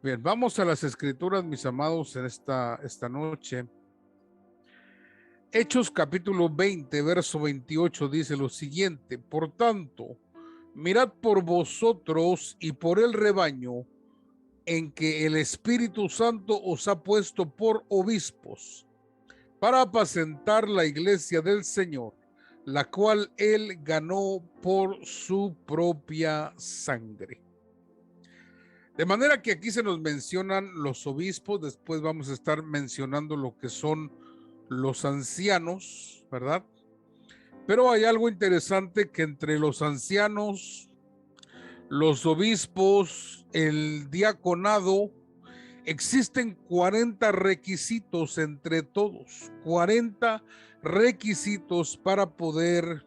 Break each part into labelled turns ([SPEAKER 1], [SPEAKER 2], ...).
[SPEAKER 1] Bien, vamos a las escrituras, mis amados, en esta noche. Hechos capítulo 20, verso 28 dice lo siguiente: por tanto, mirad por vosotros y por el rebaño en que el Espíritu Santo os ha puesto por obispos, para apacentar la iglesia del Señor, la cual él ganó por su propia sangre. De manera que aquí se nos mencionan los obispos, después vamos a estar mencionando lo que son los ancianos, ¿verdad? Pero hay algo interesante, que entre los ancianos, los obispos, el diaconado, existen 40 requisitos entre todos, 40 requisitos para poder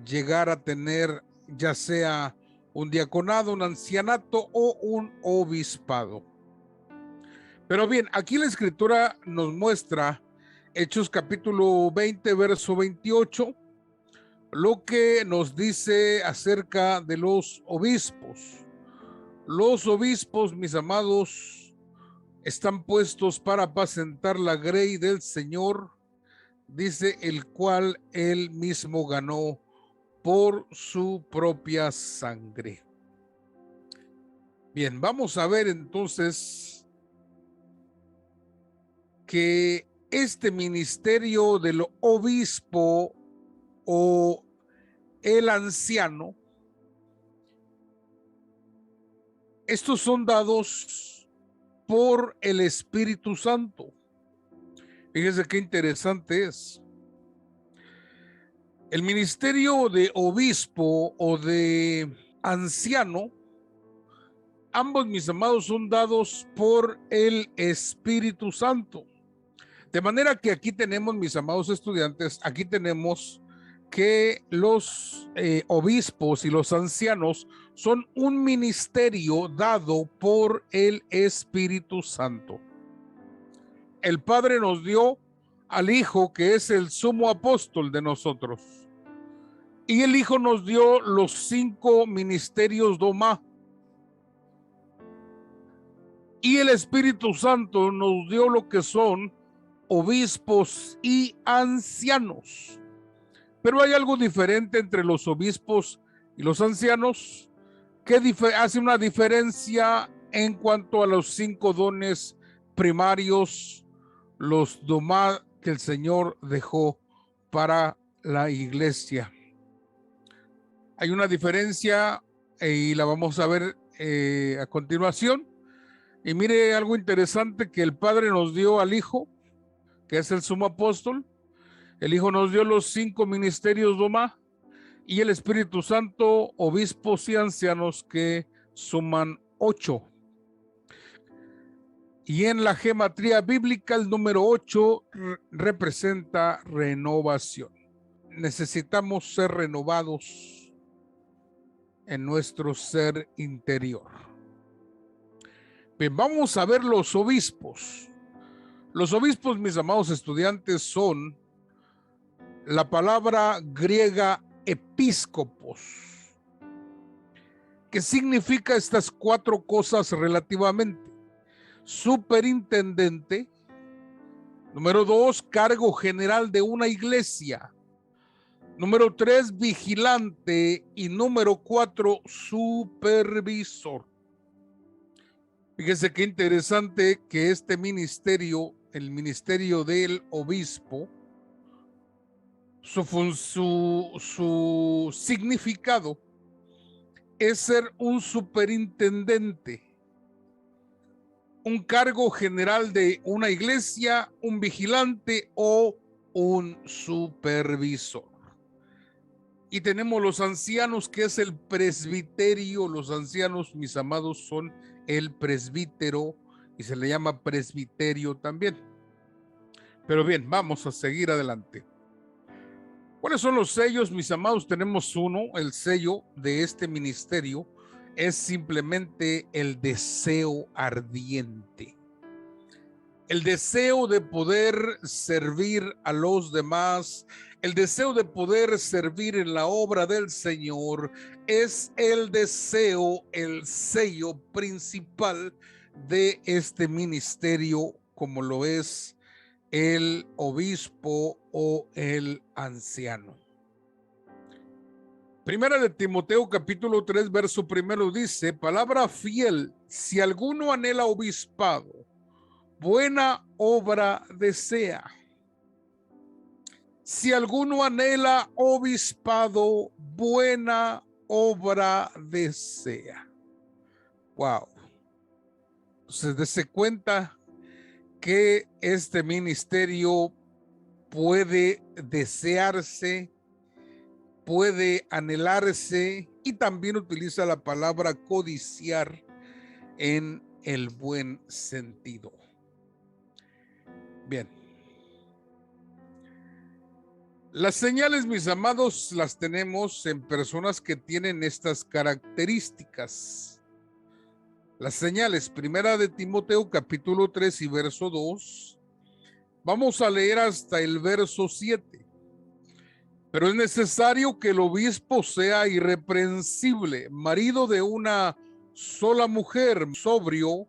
[SPEAKER 1] llegar a tener ya sea un diaconado, un ancianato o un obispado. Pero bien, aquí la escritura nos muestra, Hechos capítulo 20, verso 28, lo que nos dice acerca de los obispos. Los obispos, mis amados, están puestos para apacentar la grey del Señor, dice, el cual él mismo ganó por su propia sangre. Bien, vamos a ver entonces que este ministerio del obispo o el anciano, estos son dados por el Espíritu Santo. Fíjense qué interesante es. El ministerio de obispo o de anciano, ambos, mis amados, son dados por el Espíritu Santo. De manera que aquí tenemos, mis amados estudiantes, aquí tenemos que los obispos y los ancianos son un ministerio dado por el Espíritu Santo. El Padre nos dio al Hijo, que es el sumo apóstol de nosotros, y el Hijo nos dio los 5 ministerios doma, y el Espíritu Santo nos dio lo que son obispos y ancianos. Pero hay algo diferente entre los obispos y los ancianos que hace una diferencia en cuanto a los 5 dones primarios, los doma que el Señor dejó para la iglesia. Hay una diferencia y la vamos a ver a continuación. Y mire algo interesante, que el Padre nos dio al Hijo, que es el sumo apóstol. El Hijo nos dio los 5 ministerios doma, y el Espíritu Santo, obispos y ancianos, que suman 8. Y en la gematría bíblica el número 8 representa renovación. Necesitamos ser renovados en nuestro ser interior. Bien, vamos a ver los obispos. Los obispos, mis amados estudiantes, son la palabra griega episcopos, que significa estas 4 cosas relativamente: superintendente, número 2, cargo general de una iglesia, número 3, vigilante, y número 4, supervisor. Fíjese qué interesante que este ministerio, el ministerio del obispo, su significado es ser un superintendente, un cargo general de una iglesia, un vigilante o un supervisor. Y tenemos los ancianos, que es el presbiterio. Los ancianos, mis amados, son el presbítero y se le llama presbiterio también. Pero bien, vamos a seguir adelante. ¿Cuáles son los sellos, mis amados? Tenemos uno. El sello de este ministerio es simplemente el deseo ardiente. El deseo de poder servir a los demás, el deseo de poder servir en la obra del Señor, es el deseo, el sello principal de este ministerio, como lo es el obispo o el anciano. Primera de Timoteo capítulo 3 verso primero dice: palabra fiel, si alguno anhela obispado, buena obra desea. Si alguno anhela obispado, buena obra desea. Wow. Entonces, dése cuenta que este ministerio puede desearse, puede anhelarse, y también utiliza la palabra codiciar en el buen sentido. Bien. Las señales, mis amados, las tenemos en personas que tienen estas características. Las señales, primera de Timoteo capítulo 3 y verso 2. Vamos a leer hasta el verso 7. Pero es necesario que el obispo sea irreprensible, marido de una sola mujer, sobrio,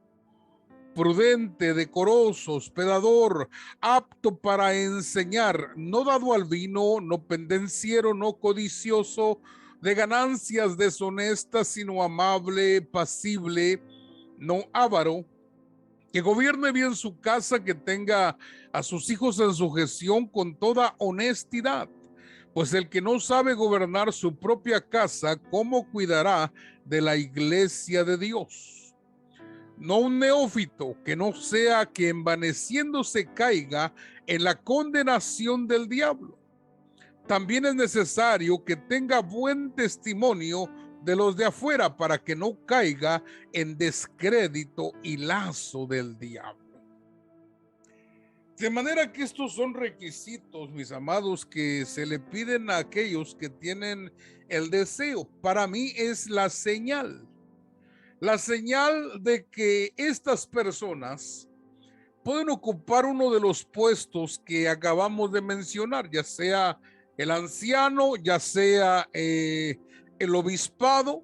[SPEAKER 1] prudente, decoroso, hospedador, apto para enseñar, no dado al vino, no pendenciero, no codicioso de ganancias deshonestas, sino amable, pasible, no avaro, que gobierne bien su casa, que tenga a sus hijos en sujeción con toda honestidad. Pues el que no sabe gobernar su propia casa, ¿cómo cuidará de la iglesia de Dios? No un neófito, que no sea que envaneciéndose caiga en la condenación del diablo. También es necesario que tenga buen testimonio de los de afuera, para que no caiga en descrédito y lazo del diablo. De manera que estos son requisitos, mis amados, que se le piden a aquellos que tienen el deseo. Para mí es la señal de que estas personas pueden ocupar uno de los puestos que acabamos de mencionar, ya sea el anciano, ya sea el obispado,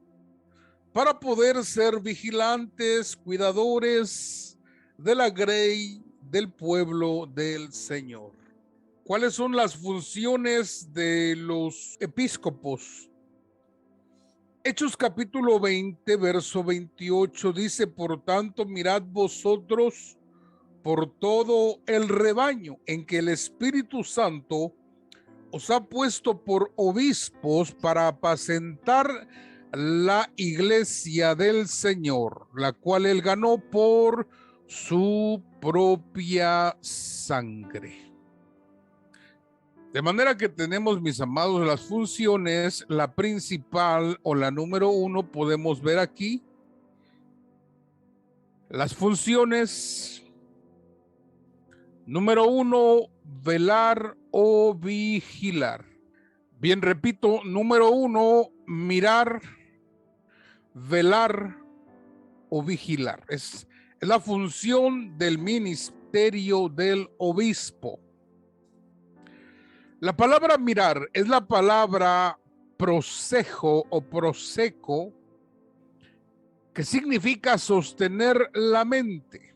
[SPEAKER 1] para poder ser vigilantes, cuidadores de la grey del pueblo del Señor. ¿Cuáles son las funciones de los episcopos? Hechos capítulo 20, verso 28 dice: por tanto, mirad vosotros por todo el rebaño en que el Espíritu Santo os ha puesto por obispos para apacentar la iglesia del Señor, la cual él ganó por su propia sangre. De manera que tenemos, mis amados, las funciones. La principal o la número 1 podemos ver aquí. Las funciones. Número 1, velar o vigilar. Bien, repito, número 1, mirar, velar o vigilar. Es la función del ministerio del obispo. La palabra mirar es la palabra prosejo o proseco, que significa sostener la mente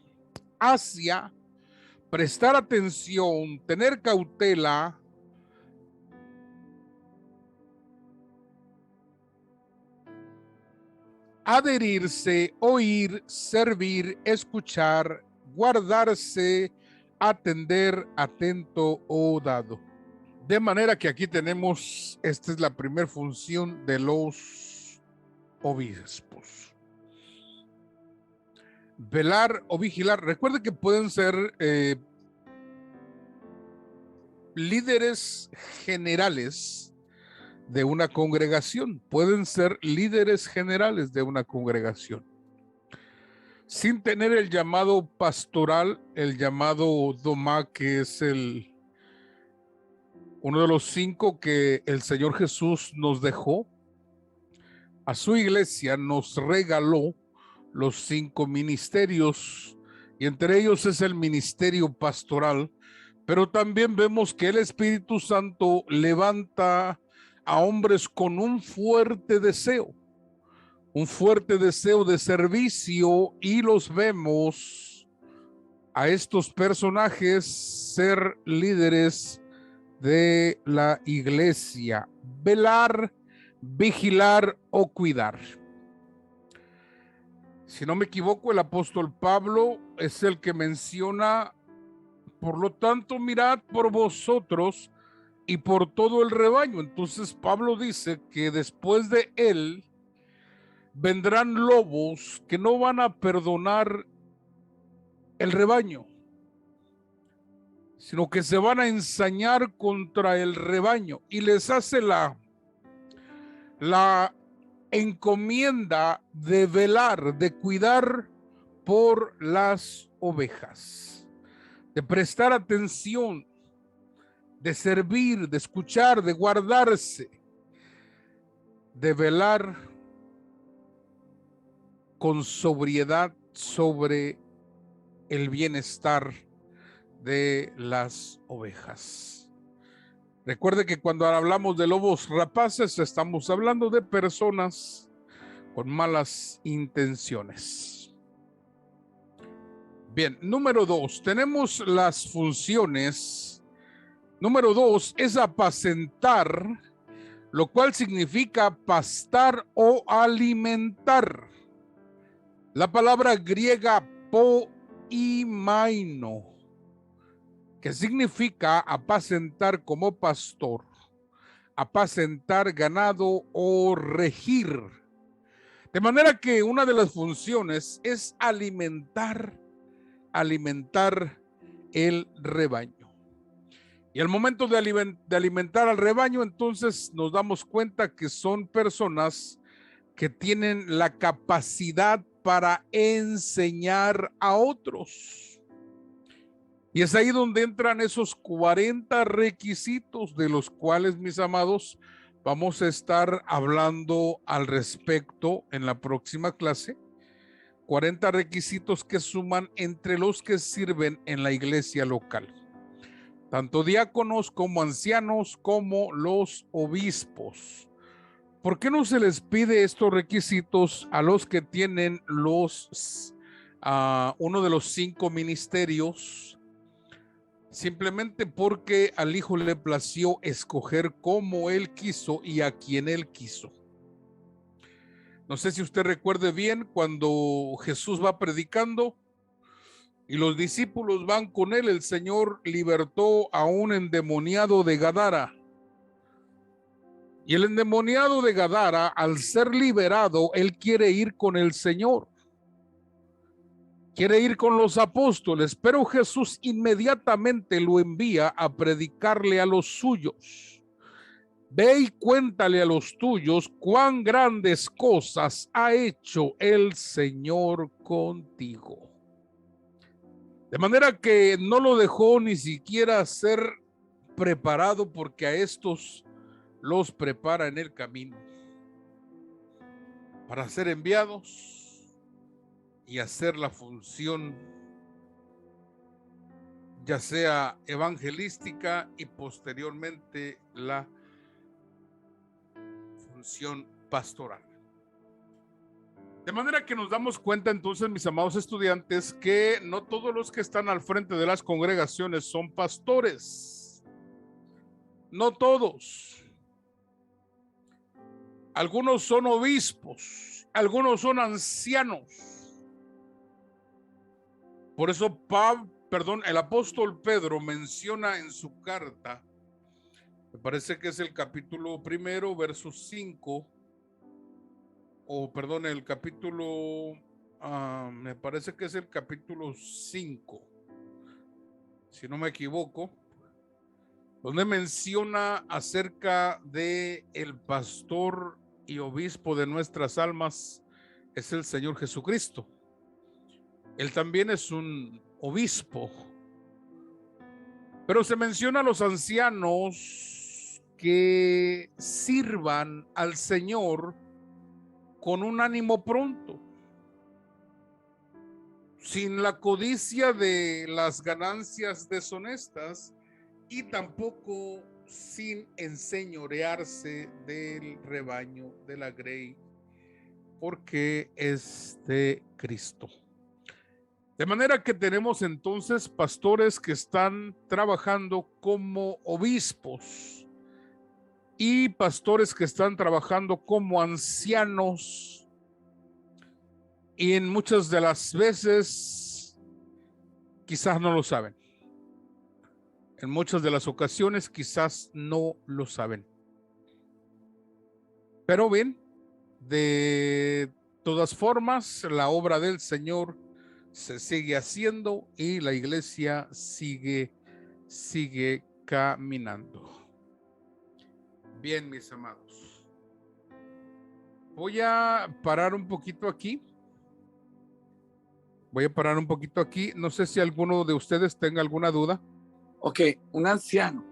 [SPEAKER 1] hacia, prestar atención, tener cautela, adherirse, oír, servir, escuchar, guardarse, atender, atento o dado. De manera que aquí tenemos, esta es la primera función de los obispos. Velar o vigilar. Recuerde que pueden ser líderes generales de una congregación, pueden ser líderes generales de una congregación, sin tener el llamado pastoral, el llamado domá, que es uno de los 5 que el Señor Jesús nos dejó. A su iglesia nos regaló los 5 ministerios, y entre ellos es el ministerio pastoral. Pero también vemos que el Espíritu Santo levanta a hombres con un fuerte deseo un fuerte deseo de servicio, y los vemos a estos personajes ser líderes de la iglesia: velar, vigilar o cuidar. Si no me equivoco, el apóstol Pablo es el que menciona: por lo tanto, mirad por vosotros y por todo el rebaño. Entonces Pablo dice que después de él vendrán lobos que no van a perdonar el rebaño, sino que se van a ensañar contra el rebaño, y les hace la encomienda de velar, de cuidar por las ovejas, de prestar atención, de servir, de escuchar, de guardarse, de velar con sobriedad sobre el bienestar de las ovejas. Recuerde que cuando hablamos de lobos rapaces estamos hablando de personas con malas intenciones. Bien, número 2, tenemos las funciones. Número 2 es apacentar, lo cual significa pastar o alimentar. La palabra griega poimaino, que significa apacentar como pastor, apacentar ganado o regir. De manera que una de las funciones es alimentar el rebaño. Y al momento de alimentar al rebaño, entonces nos damos cuenta que son personas que tienen la capacidad para enseñar a otros. Y es ahí donde entran esos 40 requisitos, de los cuales, mis amados, vamos a estar hablando al respecto en la próxima clase. 40 requisitos que suman entre los que sirven en la iglesia local, tanto diáconos como ancianos como los obispos. ¿Por qué no se les pide estos requisitos a los que tienen uno de los 5 ministerios? Simplemente porque al Hijo le plació escoger como Él quiso y a quien Él quiso. No sé si usted recuerde bien cuando Jesús va predicando y los discípulos van con Él. El Señor libertó a un endemoniado de Gadara. Y el endemoniado de Gadara, al ser liberado, él quiere ir con el Señor, quiere ir con los apóstoles, pero Jesús inmediatamente lo envía a predicarle a los suyos. Ve y cuéntale a los tuyos cuán grandes cosas ha hecho el Señor contigo. De manera que no lo dejó ni siquiera ser preparado, porque a estos los prepara en el camino para ser enviados y hacer la función, ya sea evangelística y posteriormente la función pastoral. De manera que nos damos cuenta entonces, mis amados estudiantes, que no todos los que están al frente de las congregaciones son pastores. No todos. Algunos son obispos, algunos son ancianos. Por eso el apóstol Pedro menciona en su carta, me parece que es el capítulo 1, verso 5, el capítulo, me parece que es el capítulo 5, si no me equivoco, donde menciona acerca de el pastor y obispo de nuestras almas, es el Señor Jesucristo. Él también es un obispo. Pero se menciona a los ancianos que sirvan al Señor con un ánimo pronto, sin la codicia de las ganancias deshonestas y tampoco sin enseñorearse del rebaño, de la grey, porque es de Cristo. De manera que tenemos entonces pastores que están trabajando como obispos y pastores que están trabajando como ancianos, y en muchas de las veces quizás no lo saben. En muchas de las ocasiones quizás no lo saben. Pero bien, de todas formas, la obra del Señor se sigue haciendo y la iglesia sigue caminando. Bien, mis amados. Voy a parar un poquito aquí. No sé si alguno de ustedes tenga alguna duda.
[SPEAKER 2] Ok, un anciano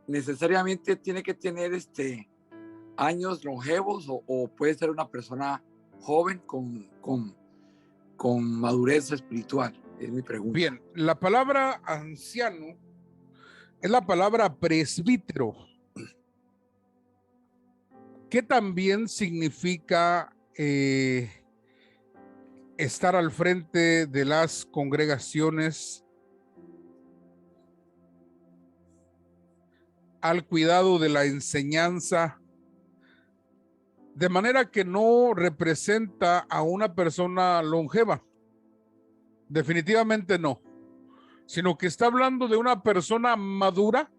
[SPEAKER 2] necesariamente tiene que tener años longevos o puede ser una persona joven con madurez espiritual, es mi pregunta.
[SPEAKER 1] Bien, la palabra anciano es la palabra presbítero, que también significa estar al frente de las congregaciones, al cuidado de la enseñanza, de manera que no representa a una persona longeva, definitivamente no, sino que está hablando de una persona madura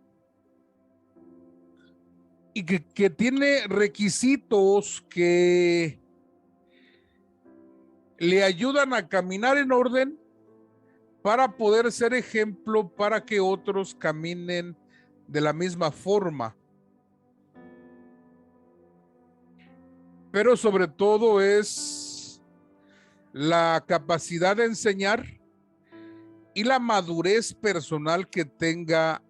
[SPEAKER 1] y que tiene requisitos que le ayudan a caminar en orden para poder ser ejemplo para que otros caminen de la misma forma. Pero sobre todo es la capacidad de enseñar y la madurez personal que tenga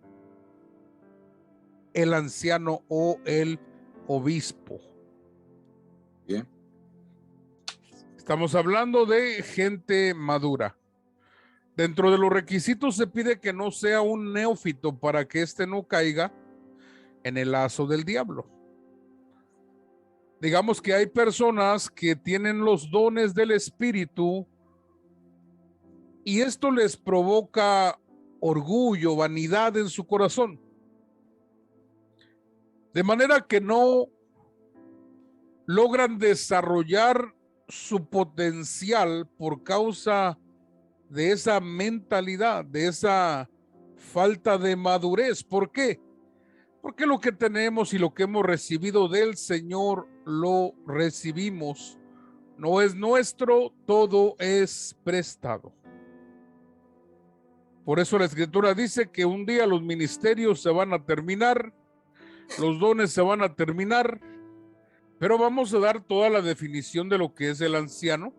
[SPEAKER 1] el anciano o el obispo.
[SPEAKER 2] Bien.
[SPEAKER 1] Estamos hablando de gente madura. Dentro de los requisitos se pide que no sea un neófito para que éste no caiga en el lazo del diablo. Digamos que hay personas que tienen los dones del Espíritu y esto les provoca orgullo, vanidad en su corazón. De manera que no logran desarrollar su potencial por causa de esa mentalidad, de esa falta de madurez. ¿Por qué? Porque lo que tenemos y lo que hemos recibido del Señor lo recibimos. No es nuestro, todo es prestado. Por eso la Escritura dice que un día los ministerios se van a terminar, los dones se van a terminar, pero vamos a dar toda la definición de lo que es el anciano.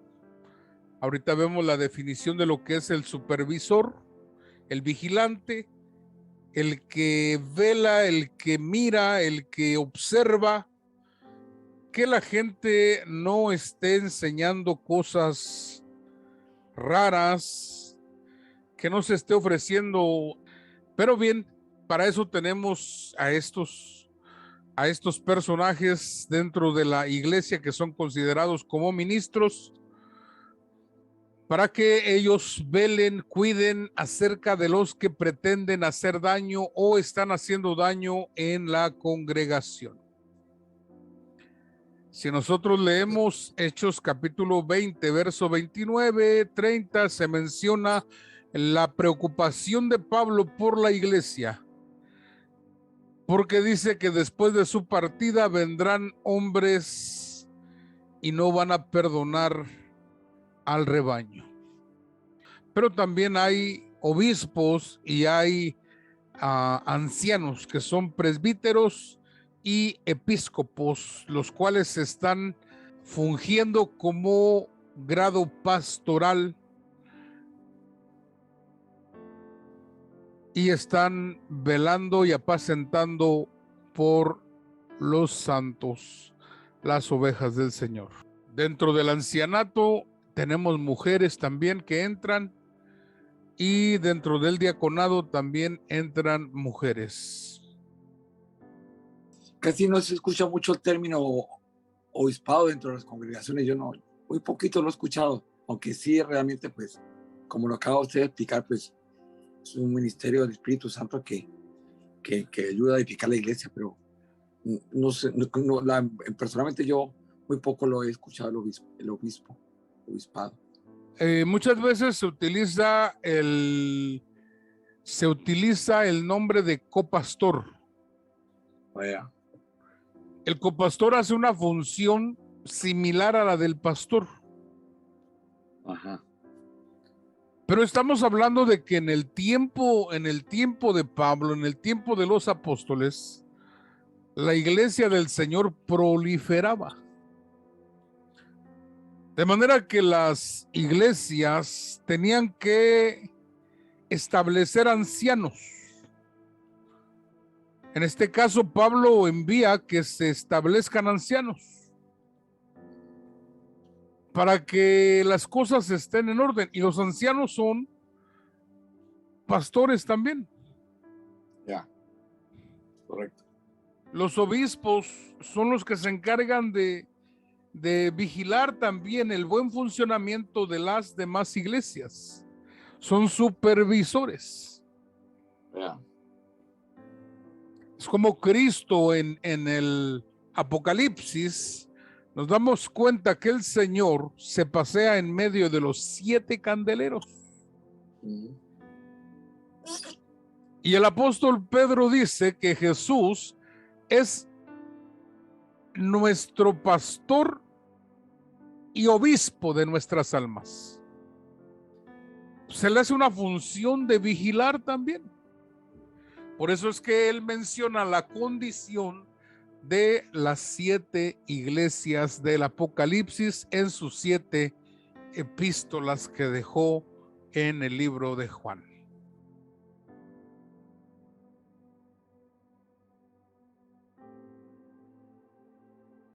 [SPEAKER 1] Ahorita vemos la definición de lo que es el supervisor, el vigilante, el que vela, el que mira, el que observa, que la gente no esté enseñando cosas raras, que no se esté ofreciendo. Pero bien, para eso tenemos a estos personajes dentro de la iglesia que son considerados como ministros, para que ellos velen, cuiden acerca de los que pretenden hacer daño o están haciendo daño en la congregación. Si nosotros leemos Hechos capítulo 20, verso 29, 30, se menciona la preocupación de Pablo por la iglesia, porque dice que después de su partida vendrán hombres y no van a perdonar al rebaño. Pero también hay obispos y hay ancianos que son presbíteros y episcopos, los cuales están fungiendo como grado pastoral y están velando y apacentando por los santos, las ovejas del Señor. Dentro del ancianato tenemos mujeres también que entran, y dentro del diaconado también entran mujeres.
[SPEAKER 2] Casi no se escucha mucho el término obispado dentro de las congregaciones, yo no, muy poquito lo he escuchado, aunque sí realmente, pues, como lo acaba usted de explicar, pues, es un ministerio del Espíritu Santo que ayuda a edificar la iglesia, pero no sé, personalmente yo muy poco lo he escuchado obispado.
[SPEAKER 1] Muchas veces se utiliza el nombre de copastor.
[SPEAKER 2] Vaya.
[SPEAKER 1] El copastor hace una función similar a la del pastor.
[SPEAKER 2] Ajá.
[SPEAKER 1] Pero estamos hablando de que en el tiempo de Pablo, en el tiempo de los apóstoles, la iglesia del Señor proliferaba. De manera que las iglesias tenían que establecer ancianos. En este caso, Pablo envía que se establezcan ancianos para que las cosas estén en orden. Y los ancianos son pastores también.
[SPEAKER 2] Ya, correcto.
[SPEAKER 1] Los obispos son los que se encargan de vigilar también el buen funcionamiento de las demás iglesias. Son supervisores.
[SPEAKER 2] Ya.
[SPEAKER 1] Es como Cristo en el Apocalipsis. Nos damos cuenta que el Señor se pasea en medio de los 7 candeleros. Y el apóstol Pedro dice que Jesús es nuestro pastor y obispo de nuestras almas. Se le hace una función de vigilar también. Por eso es que él menciona la condición de las 7 iglesias del Apocalipsis en sus 7 epístolas que dejó en el libro de Juan.